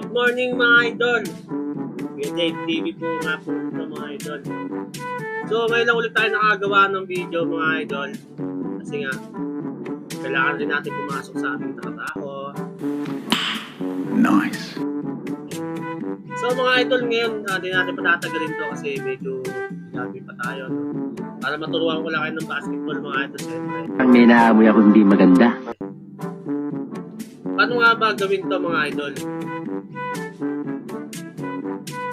Good morning mga idol. Kuya Dave TV po nga po ito mga idol. So ngayon lang ulit tayo nakagawa ng video mga idol. Kasi nga, kailangan rin natin pumasok sa ating trabaho. Nice. So mga idol, ngayon di natin patatagalin to kasi medyo gabi pa tayo. No? Para maturuan ko lang kayo ng basketball mga idol siyempre. Ang may naamoy ako hindi maganda. Paano nga ba gawin to mga idol?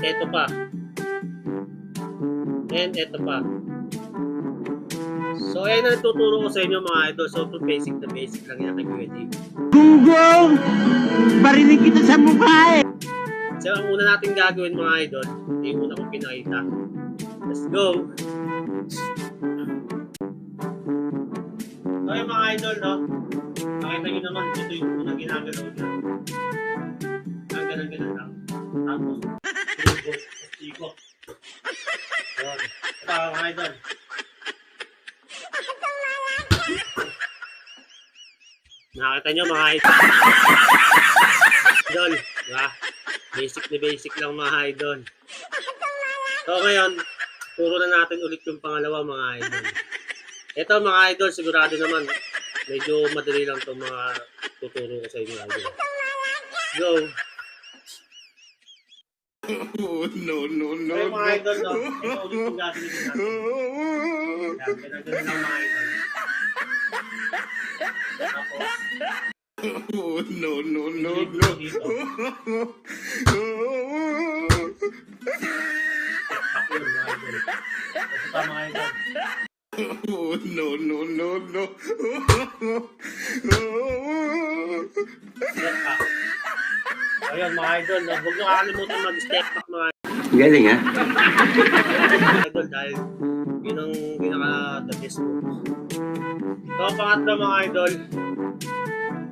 Ito pa. And ito pa. So ayan ang tuturo ko sa inyo mga idol. So ito basic na basic lang yan kay Kuya Dave. Gunggong! Barinig kita sa mukha eh! So ang una natin gagawin mga idol, ito yung una kong pinakita. Let's go! So yung mga idol, no? Makita nyo naman, ito yung unang ginagalaw niya. Ang ganun lang. Tapos, ikot. Yun. Ito mga idol. Nakita nyo mga idol. Idol, diba? Basic na basic lang mga idol. So ngayon, turo na natin ulit yung pangalawa mga idol. Ito mga idol, sigurado naman, medyo madali lang itong mga tuturo ko sa inyo idol. Let's go! Oh, no. So mga idol, no? Ito ulit yung gagawin natin. Yan, ganun lang mga idol. Tapos, Oh, no. dito. Ako yung mga idol. Ito pa mga idol. Oh, no. Step back. Ayun mga idol, no? Huwag nyo kakalimutan mag-step back mga Galing ha? idol dahil yun ang pinaka-the best moves. So, pangatlo mga idol.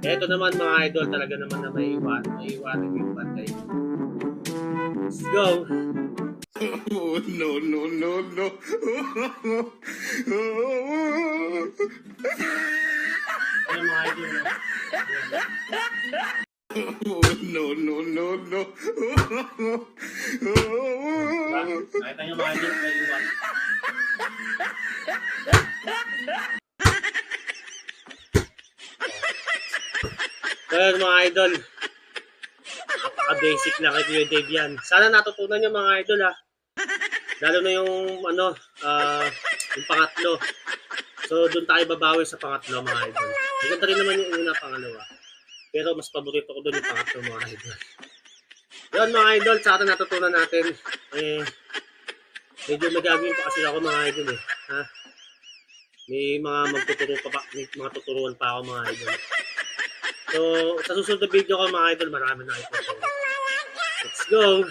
Ito naman mga idol, talaga naman na may iwanan yung bantay. Let's go! Oh, no. Ayun mga idol, no? Oh, no. Nakita nyo mga idol, may iwan. So yun mga idol, napaka-basic lang kay Kuya Dave yan. Sana natutunan nyo mga idol ha. Lalo na yung yung pangatlo. So doon tayo babawi sa pangatlo mga idol. Maganda rin naman yung una, pangalawa. Pero mas paborito ko doon yung pangatlo mga idol. Yun mga idol, sana natutunan natin. Medyo magagawin pa kasi ako mga idol eh. Ha? May mga may mga tuturuan pa ako mga idol. So, sa susunod na video ko mga idol, marami na ito. Let's go!